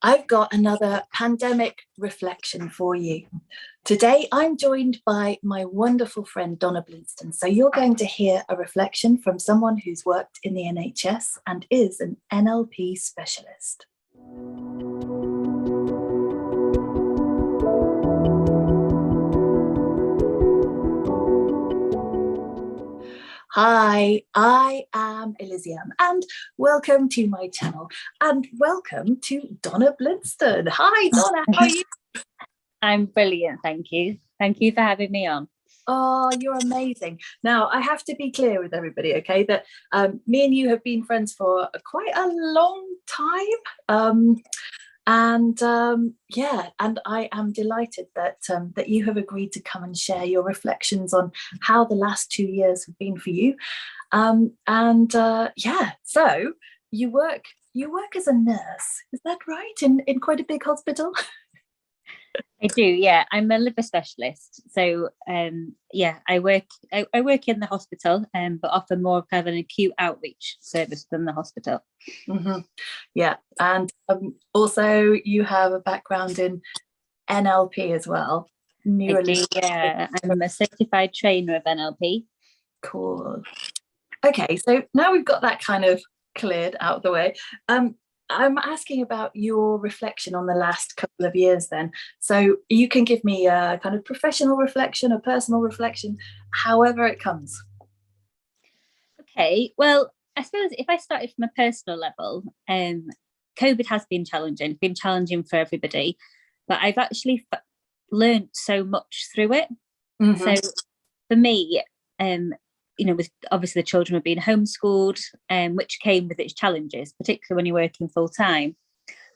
I've got another pandemic reflection for you. Today, I'm joined by my wonderful friend Donna. So, you're going to hear a reflection from someone who's worked in the NHS and is an NLP specialist. Hi, I am Elysium, and welcome to my channel, and welcome to Donna Blinston. Hi, Donna, how are you? I'm brilliant, thank you. Thank you for having me on. Oh, you're amazing. Now, I have to be clear with everybody, okay, that me and you have been friends for quite a long time. And I am delighted that that you have agreed to come and share your reflections on how the last 2 years have been for you. So you work as a nurse, is that right? In quite a big hospital? I do, yeah. I'm a liver specialist, so I work in the hospital, but often more of kind of an acute outreach service than the hospital. Mm-hmm. Yeah, and also you have a background in NLP as well. I do, yeah. I'm a certified trainer of NLP. Cool. Okay, so now we've got that kind of cleared out of the way. I'm asking about your reflection on the last couple of years then. So you can give me a kind of professional reflection, a personal reflection, however it comes. Okay, well, I suppose if I started from a personal level, COVID has been challenging. It's been challenging for everybody, but I've actually learned so much through it. Mm-hmm. So for me, with obviously the children were being homeschooled, which came with its challenges, particularly when you're working full time.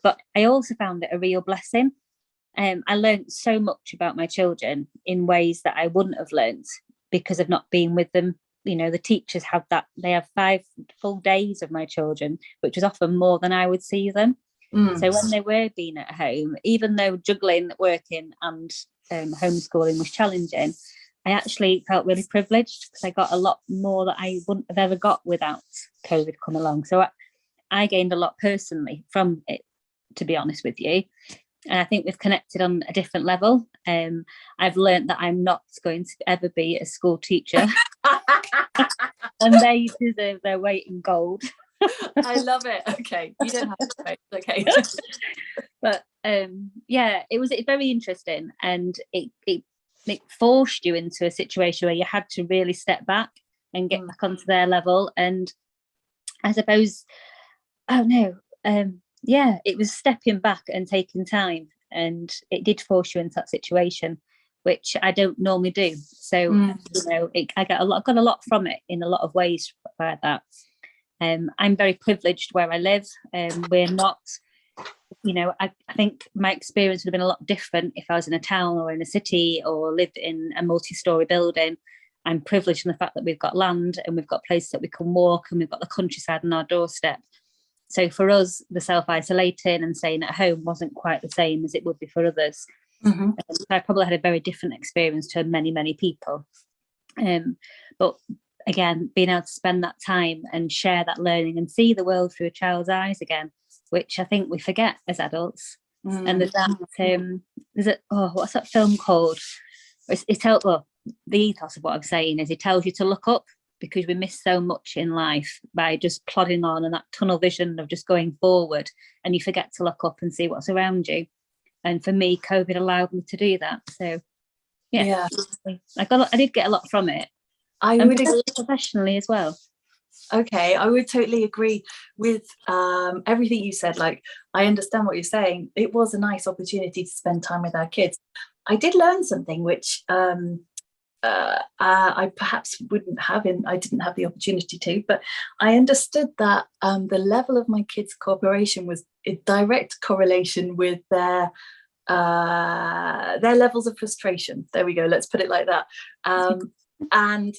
But I also found it a real blessing. I learned so much about my children in ways that I wouldn't have learned because of not being with them. The teachers have they have 5 full days of my children, which was often more than I would see them. So when they were being at home, even though juggling working and homeschooling was challenging, I actually felt really privileged because I got a lot more that I wouldn't have ever got without COVID come along. So I gained a lot personally from it, to be honest with you. And I think we've connected on a different level. I've learned that I'm not going to ever be a school teacher. And they deserve their weight in gold. I love it. Okay, you don't have to say. Okay. But it was very interesting, and it forced you into a situation where you had to really step back and get back onto their level. And I suppose, it was stepping back and taking time, and it did force you into that situation, which I don't normally do. So I got a lot from it in a lot of ways by that. I'm very privileged where I live. We're not, I think my experience would have been a lot different if I was in a town or in a city or lived in a multi-story building. I'm privileged in the fact that we've got land and we've got places that we can walk, and we've got the countryside on our doorstep. So for us, the self-isolating and staying at home wasn't quite the same as it would be for others. Mm-hmm. So I probably had a very different experience to many, many people. But again, being able to spend that time and share that learning and see the world through a child's eyes again, which I think we forget as adults. And there's that, what's that film called? The ethos of what I'm saying is it tells you to look up, because we miss so much in life by just plodding on and that tunnel vision of just going forward, and you forget to look up and see what's around you. And for me, COVID allowed me to do that. So I did get a lot from it. I would agree professionally as well. Okay, I would totally agree with everything you said. Like, I understand what you're saying. It was a nice opportunity to spend time with our kids. I did learn something which I perhaps wouldn't have I didn't have the opportunity to, but I understood that the level of my kids' cooperation was in direct correlation with their levels of frustration. There we go, let's put it like that. And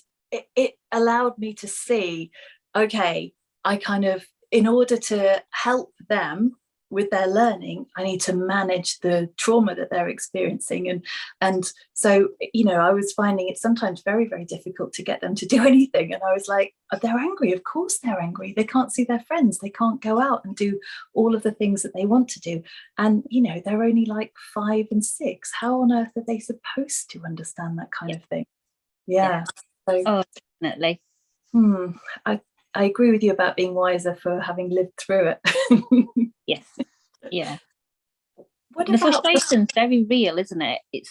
it allowed me to see, okay, I kind of, in order to help them, with their learning, I need to manage the trauma that they're experiencing. And so, I was finding it sometimes very, very difficult to get them to do anything. And I was like, they're angry. Of course they're angry. They can't see their friends. They can't go out and do all of the things that they want to do. And, they're only like 5 and 6. How on earth are they supposed to understand that kind of thing? Yeah. So, oh, definitely. I agree with you about being wiser for having lived through it. Yes. Yeah. What the frustration's very real, isn't it? It's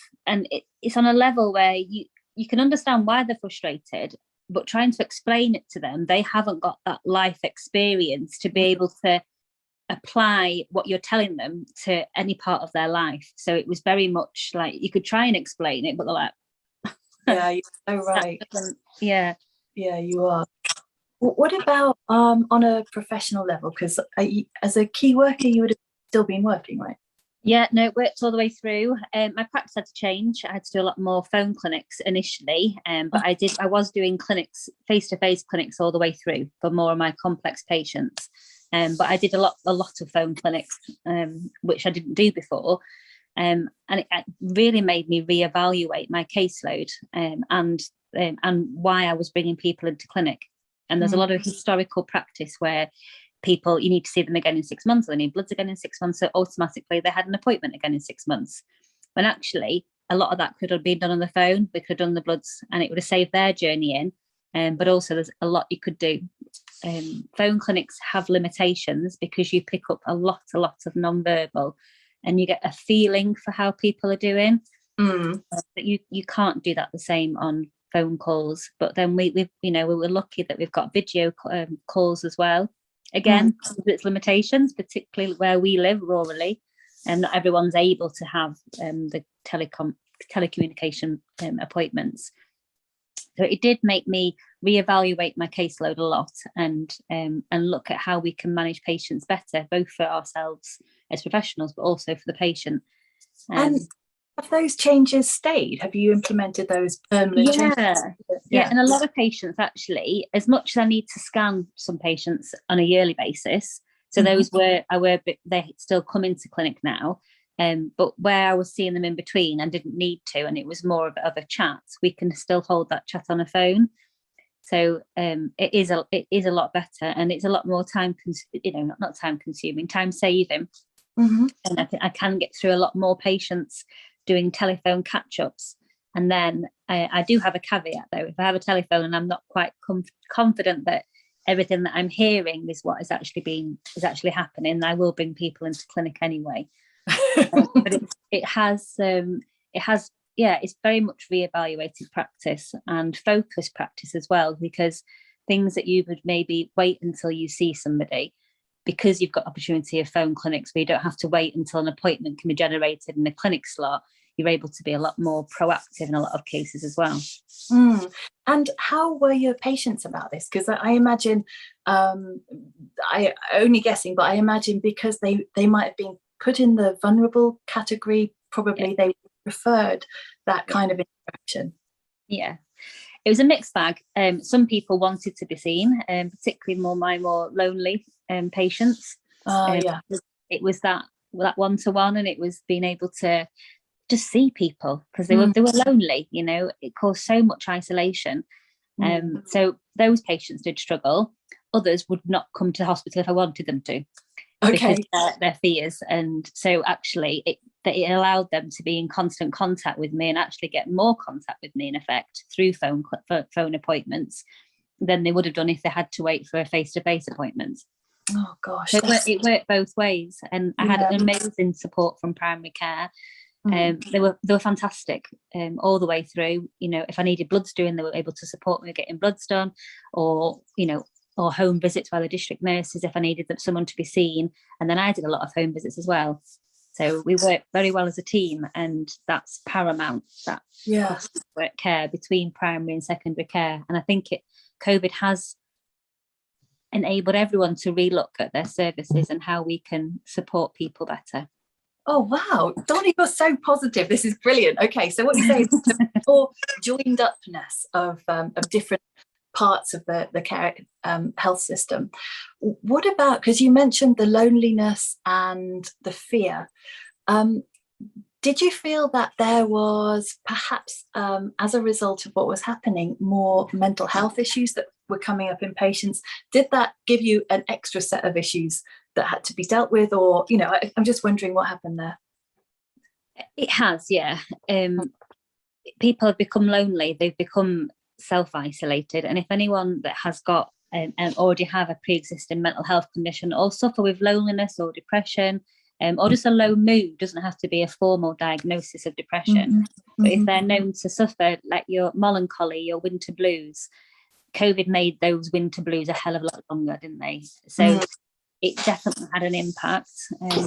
on a level where you can understand why they're frustrated, but trying to explain it to them, they haven't got that life experience to be able to apply what you're telling them to any part of their life. So it was very much like you could try and explain it, but they're like, yeah, you're so right. Yeah, you are. What about on a professional level? Because as a key worker, you would have still been working, right? Yeah, no, it worked all the way through. My practice had to change. I had to do a lot more phone clinics initially, but I was doing clinics, face-to-face clinics all the way through for more of my complex patients. But I did a lot of phone clinics, which I didn't do before. And it really made me reevaluate my caseload and why I was bringing people into clinic. And there's a lot of historical practice where people, you need to see them again in 6 months, or they need bloods again in 6 months, so automatically they had an appointment again in 6 months. When actually a lot of that could have been done on the phone. We could have done the bloods and it would have saved their journey in. But also there's a lot you could do. Phone clinics have limitations because you pick up a lot of non-verbal and you get a feeling for how people are doing. But you can't do that the same on phone calls. But then we were lucky that we've got video calls as well. Again, with its limitations, particularly where we live rurally, and not everyone's able to have the telecommunication appointments. So it did make me reevaluate my caseload a lot and look at how we can manage patients better, both for ourselves as professionals, but also for the patient. And have those changes stayed? Have you implemented those permanent changes? Yeah, and a lot of patients actually, as much as I need to scan some patients on a yearly basis, so those they still come into clinic now, but where I was seeing them in between and didn't need to, and it was more of a chat, we can still hold that chat on a phone. So it is a lot better, and it's a lot more time saving. And I think I can get through a lot more patients doing telephone catch-ups. And then I do have a caveat though. If I have a telephone and I'm not quite confident that everything that I'm hearing is what is actually happening, I will bring people into clinic anyway. But it's very much reevaluated practice and focused practice as well, because things that you would maybe wait until you see somebody, because you've got opportunity of phone clinics where you don't have to wait until an appointment can be generated in a clinic slot, you're able to be a lot more proactive in a lot of cases as well. And how were your patients about this? Because I imagine, I only guessing, but I imagine because they might have been put in the vulnerable category, probably they preferred that kind of interaction. Yeah. It was a mixed bag. Some people wanted to be seen, particularly my more lonely patients. It was that one-to-one, and it was being able to just see people because they were lonely. It caused so much isolation. So those patients did struggle. Others would not come to the hospital if I wanted them to, because their fears. And so actually it allowed them to be in constant contact with me and actually get more contact with me in effect through phone appointments than they would have done if they had to wait for a face-to-face appointment. Oh gosh. So it worked both ways, and I had amazing support from primary care. They were fantastic all the way through. If I needed bloods doing, they were able to support me getting bloods done, or home visits by the district nurses if I needed someone to be seen. And then I did a lot of home visits as well. So we work very well as a team, and that's paramount, that care between primary and secondary care. And I think COVID has enabled everyone to relook at their services and how we can support people better. Oh, wow. Donna, you're so positive. This is brilliant. Okay, so what you say is the more joined upness of different parts of the care health system. What about, because you mentioned the loneliness and the fear, did you feel that there was perhaps, as a result of what was happening, more mental health issues that were coming up in patients? Did that give you an extra set of issues that had to be dealt with? Or, you know, I'm just wondering what happened there. It has, yeah. People have become lonely. They've become self-isolated. And if anyone that has got and already have a pre-existing mental health condition or suffer with loneliness or depression, or just a low mood, doesn't have to be a formal diagnosis of depression. But if they're known to suffer like your melancholy, your winter blues, COVID made those winter blues a hell of a lot longer, didn't they? So it definitely had an impact.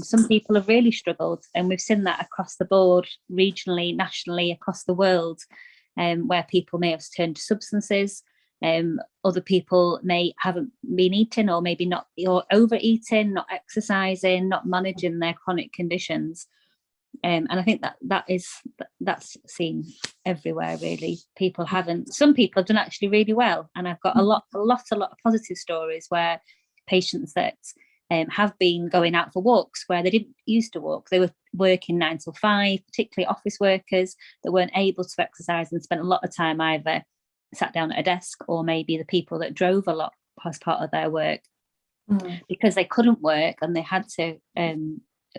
Some people have really struggled, and we've seen that across the board, regionally, nationally, across the world, where people may have turned to substances. Other people may haven't been eating, or maybe not, or overeating, not exercising, not managing their chronic conditions. And I think that's seen everywhere, really. Some people have done actually really well, and I've got a lot of positive stories where patients that have been going out for walks where they didn't used to walk. They were working 9 till 5, particularly office workers that weren't able to exercise and spent a lot of time either sat down at a desk, or maybe the people that drove a lot as part of their work because they couldn't work, and they had to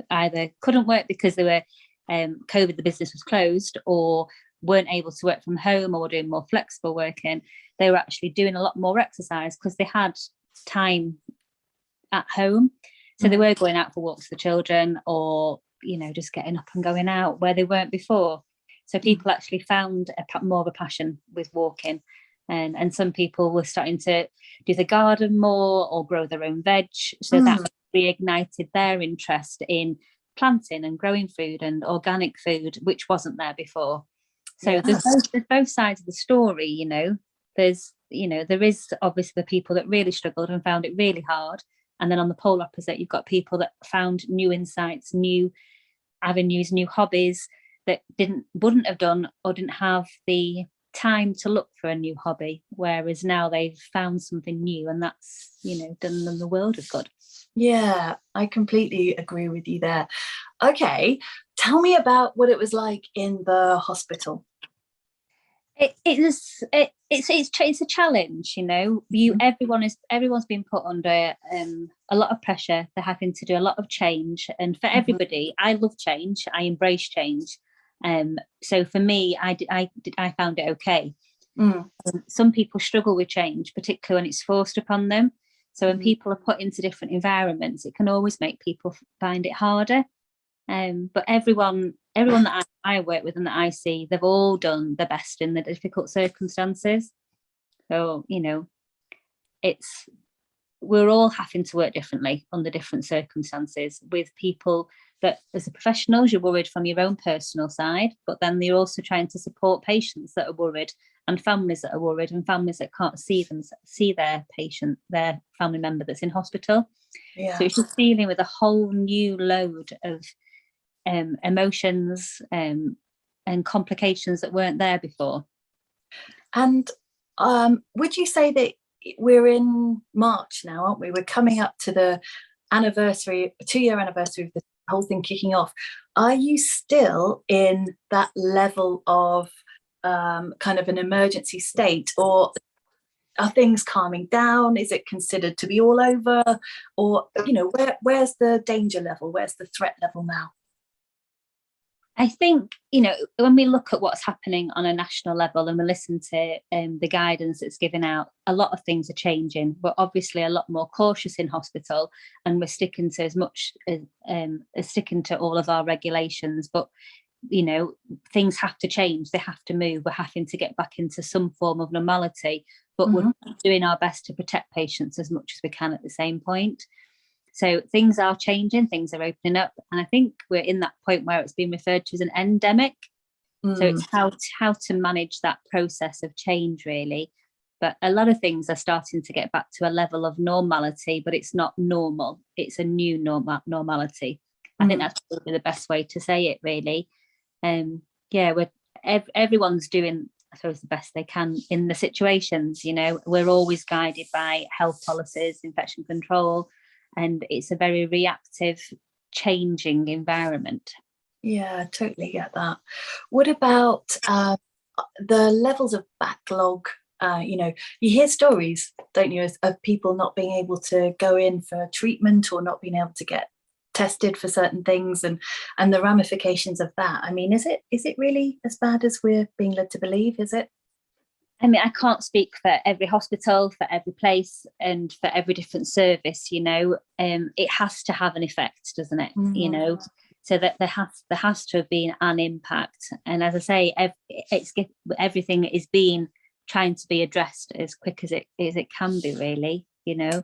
either couldn't work because they were COVID, the business was closed, or weren't able to work from home, or were doing more flexible working. They were actually doing a lot more exercise because they had time at home. So they were going out for walks for children, or, you know, just getting up and going out where they weren't before. So people actually found more of a passion with walking. And some people were starting to do the garden more or grow their own veg. So that reignited their interest in planting and growing food and organic food, which wasn't there before. So there's both sides of the story, you know. There is obviously the people that really struggled and found it really hard. And then on the pole opposite, you've got people that found new insights, new avenues, new hobbies that wouldn't have done or didn't have the time to look for a new hobby, whereas now they've found something new, and that's, you know, done them the world of good. Yeah, I completely agree with you there. Okay, tell me about what it was like in the hospital. It's a challenge, you know. Everyone's been put under a lot of pressure. They're having to do a lot of change, and for everybody, I love change. I embrace change. So for me, I found it okay. Some people struggle with change, particularly when it's forced upon them. So when people are put into different environments, it can always make people find it harder. But everyone that I work with and that I see, they've all done their best in the difficult circumstances. So, you know, we're all having to work differently under different circumstances with people that, as a professionals, you're worried from your own personal side, but then you're also trying to support patients that are worried, and families that are worried, and families that can't see their patient, their family member that's in hospital. So it's just dealing with a whole new load of emotions and complications that weren't there before. And would you say that we're in March now, aren't we? We're coming up to the 2-year anniversary of the whole thing kicking off. Are you still in that level of kind of an emergency state, or are things calming down? Is it considered to be all over? Or, you know, where's the danger level? Where's the threat level now? I think, you know, when we look at what's happening on a national level and we listen to the guidance that's given out, a lot of things are changing. We're obviously a lot more cautious in hospital, and we're sticking to as much as sticking to all of our regulations. But, you know, things have to change. They have to move. We're having to get back into some form of normality, but we're doing our best to protect patients as much as we can at the same point. So things are changing, things are opening up, and I think we're in that point where it's been referred to as an endemic. So it's how to manage that process of change, really. But a lot of things are starting to get back to a level of normality, but it's not normal. It's a new normality. I think that's probably the best way to say it, really. Everyone's doing I suppose, the best they can in the situations. You know, we're always guided by health policies, infection control, and it's a very reactive, changing environment. Yeah, totally get that. What about the levels of backlog? You know, you hear stories, don't you, of people not being able to go in for treatment or not being able to get tested for certain things, and the ramifications of that. I mean, is it really as bad as we're being led to believe? Is it? I mean, I can't speak for every hospital, for every place, and for every different service. You know, it has to have an effect, doesn't it? You know, so that there has to have been an impact. And as I say, everything is being trying to be addressed as quick as it can be. Really, you know,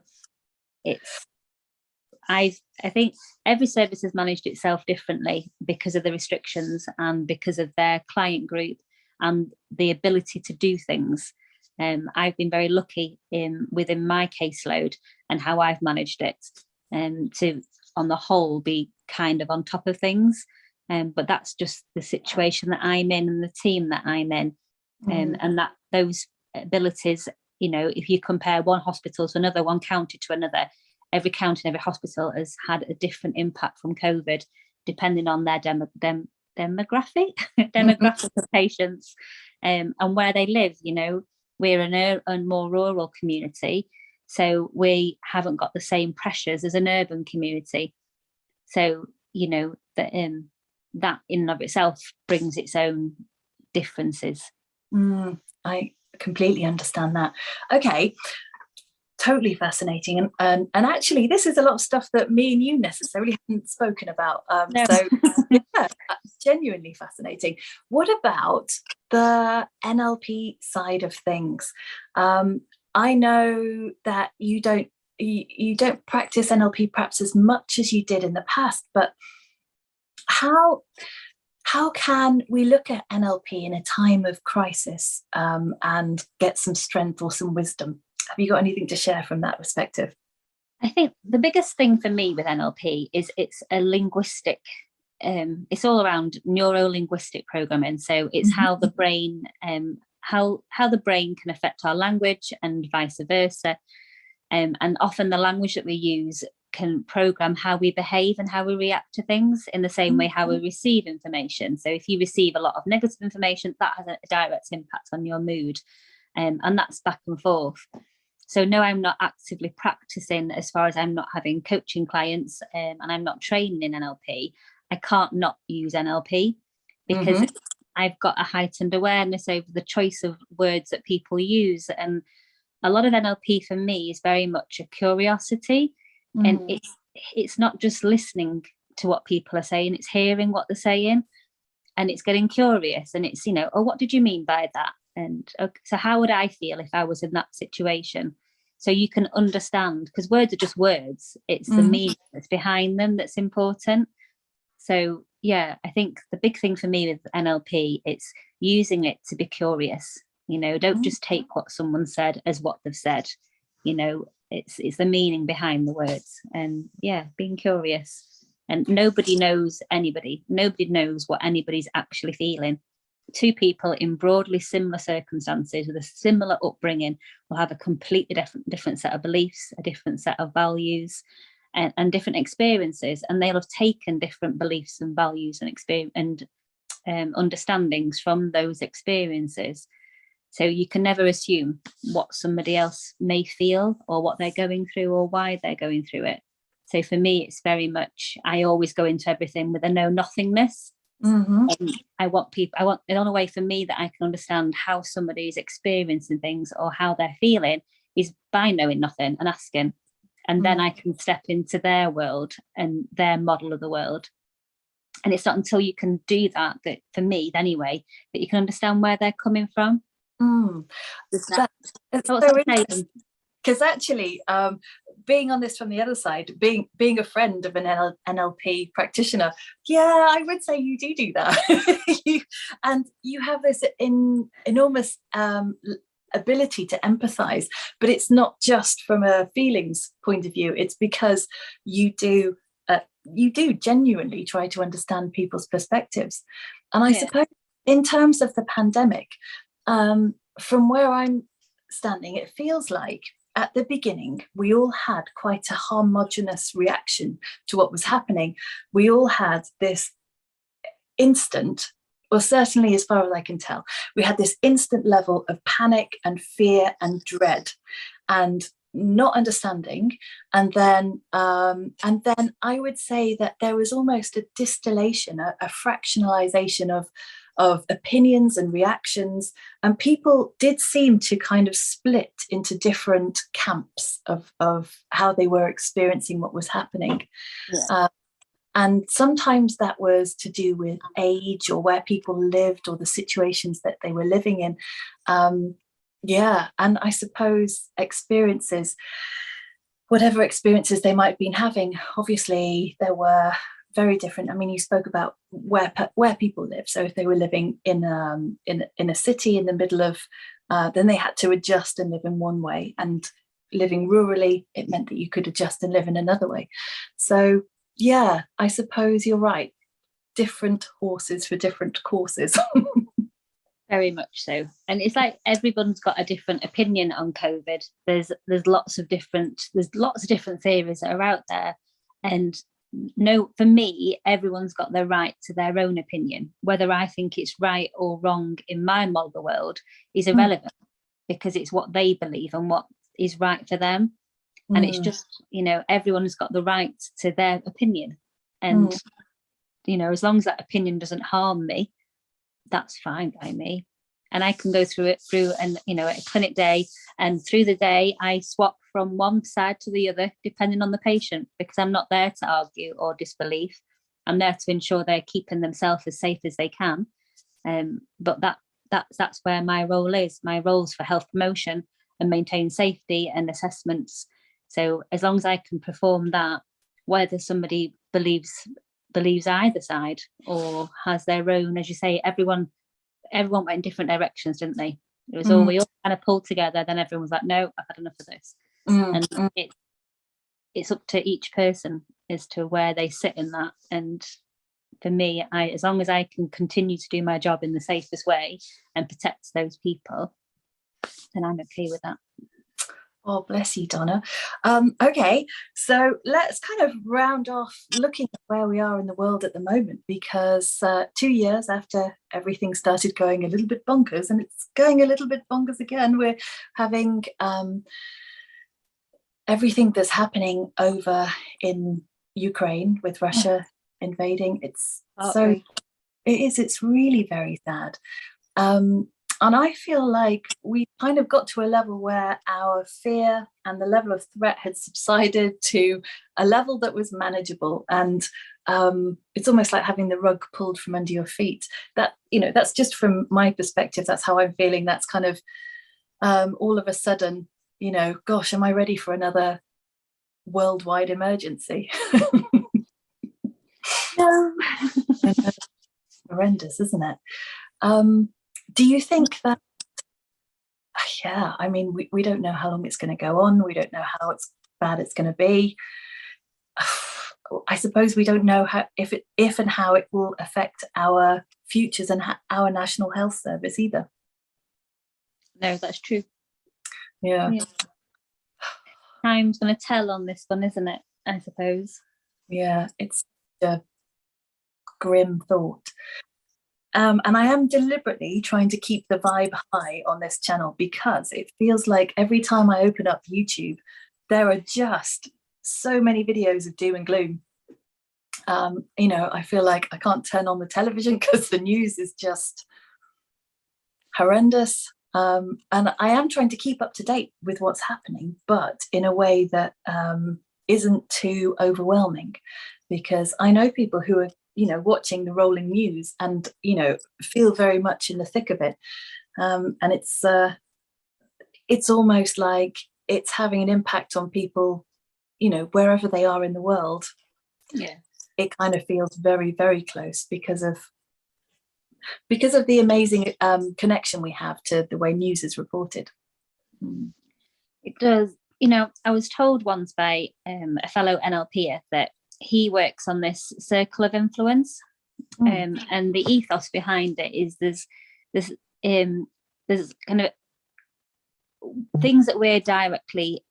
I think every service has managed itself differently because of the restrictions and because of their client group and the ability to do things. I've been very lucky within my caseload and how I've managed it, to, on the whole, be kind of on top of things. But that's just the situation that I'm in and the team that I'm in, and that those abilities, you know, if you compare one hospital to another, one county to another, every county and every hospital has had a different impact from COVID, depending on their demographic of patients, and where they live. You know, we're a more rural community, so we haven't got the same pressures as an urban community. So, you know, that in and of itself brings its own differences. I completely understand that. Okay. Totally fascinating, and actually this is a lot of stuff that me and you necessarily haven't spoken about, No. So yeah, genuinely fascinating. What about the NLP side of things? I know that you don't practice NLP perhaps as much as you did in the past, but how can we look at NLP in a time of crisis, and get some strength or some wisdom? Have you got anything to share from that perspective? I think the biggest thing for me with NLP is it's a linguistic, it's all around neuro-linguistic programming. So it's how the brain, how the brain can affect our language and vice versa. And often the language that we use can program how we behave and how we react to things, in the same way how we receive information. So if you receive a lot of negative information, that has a direct impact on your mood. And that's back and forth. So no, I'm not actively practicing, as far as I'm not having coaching clients, and I'm not training in NLP. I can't not use NLP because I've got a heightened awareness over the choice of words that people use. And a lot of NLP for me is very much a curiosity. And it's not just listening to what people are saying, it's hearing what they're saying, and it's getting curious, and it's, you know, oh, what did you mean by that? And okay, so how would I feel if I was in that situation? So you can understand, because words are just words. It's the meaning that's behind them that's important. So yeah, I think the big thing for me with NLP, it's using it to be curious. You know, don't just take what someone said as what they've said. You know, it's the meaning behind the words, and yeah, being curious. And nobody knows anybody. Nobody knows what anybody's actually feeling. Two people in broadly similar circumstances with a similar upbringing will have a completely different set of beliefs, a different set of values, and different experiences, and they'll have taken different beliefs and values and experience and understandings from those experiences. So you can never assume what somebody else may feel or what they're going through or why they're going through it. So for me, it's very much, I always go into everything with a know nothingness. I want it on a way for me that I can understand how somebody is experiencing things or how they're feeling is by knowing nothing and asking. And then I can step into their world and their model of the world. And it's not until you can do that, for me anyway, that you can understand where they're coming from. It's so interesting, because actually, being on this from the other side, being a friend of an NLP practitioner, yeah, I would say you do that. And you have this enormous ability to empathize, but it's not just from a feelings point of view. It's because you do genuinely try to understand people's perspectives. And I suppose in terms of the pandemic, From where I'm standing, it feels like at the beginning, we all had quite a homogenous reaction to what was happening. We all had this instant, or certainly as far as I can tell, we had this instant level of panic and fear and dread and not understanding. And then I would say that there was almost a distillation, a fractionalization of opinions and reactions, and people did seem to kind of split into different camps of how they were experiencing what was happening. Yeah. And sometimes that was to do with age or where people lived or the situations that they were living in. Yeah, and I suppose experiences, whatever experiences they might have been having, obviously there were very different. I mean, you spoke about where people live. So if they were living in a city in the middle of, then they had to adjust and live in one way. And living rurally, it meant that you could adjust and live in another way. So yeah, I suppose you're right. Different horses for different courses. Very much so. And it's like everyone's got a different opinion on COVID. There's lots of different theories that are out there. And no, for me, everyone's got the right to their own opinion. Whether I think it's right or wrong in my model of the world is irrelevant, because it's what they believe and what is right for them. And it's just, everyone's got the right to their opinion. And, as long as that opinion doesn't harm me, that's fine by me. And I can go through and, a clinic day, and through the day, I swap from one side to the other, depending on the patient, because I'm not there to argue or disbelief. I'm there to ensure they're keeping themselves as safe as they can. But that's where my role is. My role is for health promotion and maintain safety and assessments. So as long as I can perform that, whether somebody believes either side or has their own, as you say, everyone went in different directions, didn't they? It was we all kind of pulled together. Then everyone was like, no, I've had enough of this. And it's up to each person as to where they sit in that. And for me, as long as I can continue to do my job in the safest way and protect those people, then I'm okay with that. Oh, bless you, Donna. Okay, so let's kind of round off looking at where we are in the world at the moment, because 2 years after everything started going a little bit bonkers, and it's going a little bit bonkers again, we're having everything that's happening over in Ukraine with Russia invading. It's it's really very sad. And I feel like we kind of got to a level where our fear and the level of threat had subsided to a level that was manageable. And it's almost like having the rug pulled from under your feet. That, that's just from my perspective. That's how I'm feeling. That's kind of all of a sudden, gosh, am I ready for another worldwide emergency? No. Horrendous, isn't it? Do you think that, I mean, we don't know how long it's going to go on. We don't know how bad it's going to be. I suppose we don't know if and how it will affect our futures and our National Health Service either. No, that's true. Yeah. Time's going to tell on this one, isn't it? I suppose. Yeah, it's a grim thought. And I am deliberately trying to keep the vibe high on this channel, because it feels like every time I open up YouTube, there are just so many videos of doom and gloom. I feel like I can't turn on the television because the news is just horrendous. And I am trying to keep up to date with what's happening, but in a way that isn't too overwhelming, because I know people who are watching the rolling news and feel very much in the thick of it, and it's almost like it's having an impact on people wherever they are in the world. Yeah, it kind of feels very, very close because of the amazing connection we have to the way news is reported. It does. I was told once by a fellow NLPer that he works on this circle of influence, and the ethos behind it is there's there's kind of things that we're directly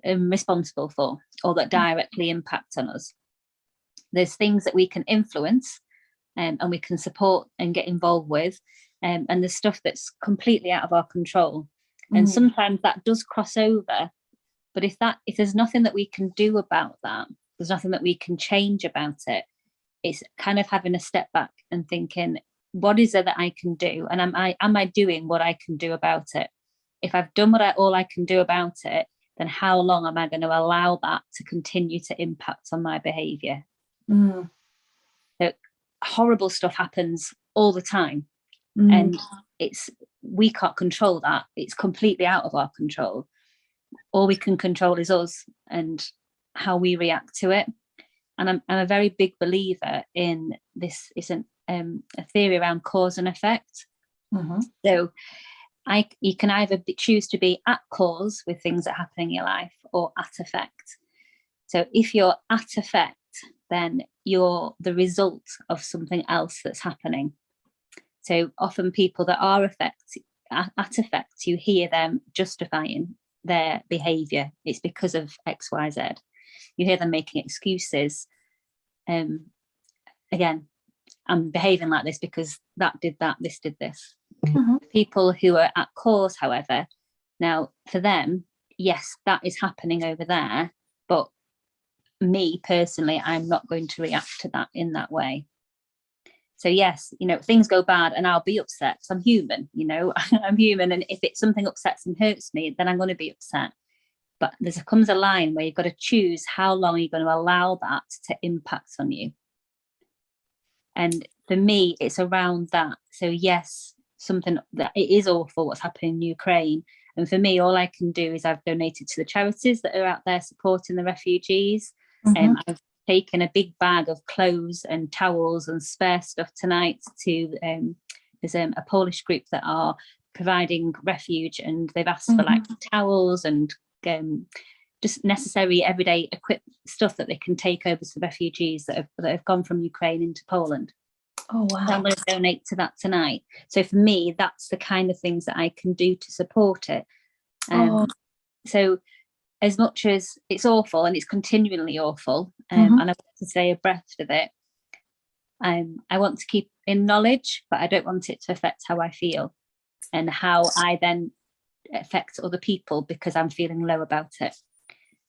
responsible for, or that directly impact on us. There's things that we can influence, and we can support and get involved with, and there's stuff that's completely out of our control. And sometimes that does cross over, but if there's nothing that we can do about that, there's nothing that we can change about it, it's kind of having a step back and thinking, what is there that I can do, and am I doing what I can do about it? If I've done all I can do about it, then how long am I going to allow that to continue to impact on my behaviour? So horrible stuff happens all the time, and we can't control that. It's completely out of our control. All we can control is us and how we react to it. And I'm a very big believer in this. It's a theory around cause and effect. So you can either choose to be at cause with things that happen in your life, or at effect. So if you're at effect, then you're the result of something else that's happening. So often people that are at effect, you hear them justifying their behaviour. It's because of X, Y, Z. You hear them making excuses. Again, I'm behaving like this because that did that, this did this. People who are at cause, however, now for them, yes, that is happening over there, but me personally, I'm not going to react to that in that way. So yes, things go bad and I'll be upset. I'm human, I'm human. And if something upsets and hurts me, then I'm going to be upset. But there comes a line where you've got to choose how long you're going to allow that to impact on you. And for me, it's around that. So yes, something that it is awful what's happening in Ukraine. And for me, all I can do is I've donated to the charities that are out there supporting the refugees. I've taken a big bag of clothes and towels and spare stuff tonight to there's a Polish group that are providing refuge, and they've asked for like towels and just necessary everyday stuff that they can take over to the refugees that have gone from Ukraine into Poland. Oh wow. So I'm going to donate to that tonight. So for me, that's the kind of things that I can do to support it. So as much as it's awful, and it's continually awful, and I want to stay abreast of it, I want to keep in knowledge, but I don't want it to affect how I feel and how I then affect other people because I'm feeling low about it.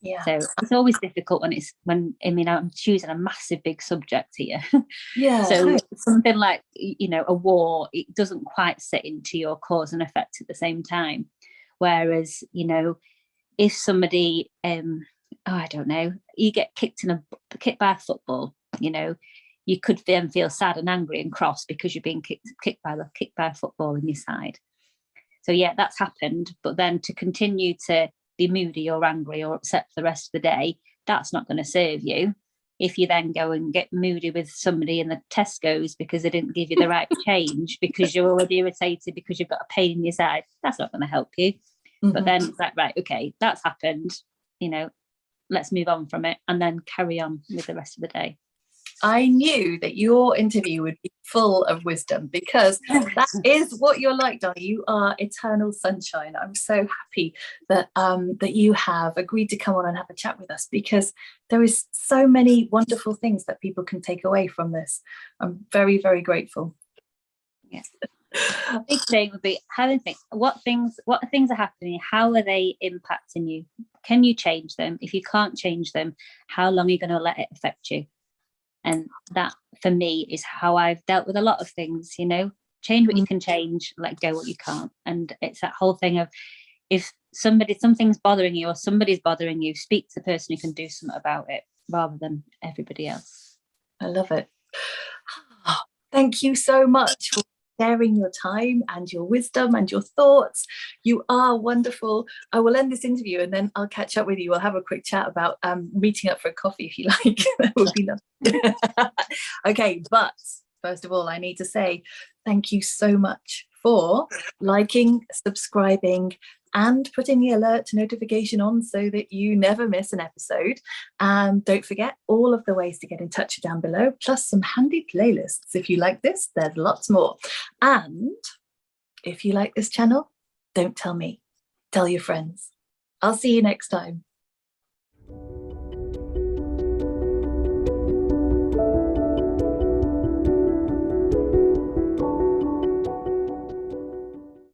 Yeah. So it's always difficult when I'm choosing a massive big subject here. Yeah. So something like, a war, it doesn't quite sit into your cause and effect at the same time. Whereas, if somebody, I don't know, you get kicked by a football, you could then feel sad and angry and cross because you're being kicked by a football in your side. So yeah, that's happened. But then to continue to be moody or angry or upset for the rest of the day, that's not going to serve you. If you then go and get moody with somebody in the Tesco's because they didn't give you the right change because you're already irritated because you've got a pain in your side, that's not going to help you. But then it's like, right, okay, that's happened, let's move on from it and then carry on with the rest of the day. I knew that your interview would be full of wisdom because that is what you're like, Donna. You are eternal sunshine. I'm so happy that that you have agreed to come on and have a chat with us, because there is so many wonderful things that people can take away from this. I'm very, very grateful. Yes. Big thing would be having think what things are happening, how are they impacting you? Can you change them? If you can't change them, how long are you going to let it affect you? And that for me is how I've dealt with a lot of things. Change what you can change, let go what you can't. And it's that whole thing of, if something's bothering you or somebody's bothering you, speak to the person who can do something about it rather than everybody else. I love it. Thank you so much for sharing your time and your wisdom and your thoughts. You are wonderful. I will end this interview and then I'll catch up with you. We'll have a quick chat about meeting up for a coffee if you like. That would be lovely. Okay, but first of all, I need to say thank you so much for liking, subscribing, and putting the alert notification on so that you never miss an episode. And don't forget, all of the ways to get in touch are down below, plus some handy playlists. If you like this, there's lots more. And if you like this channel, don't tell me. Tell your friends. I'll see you next time.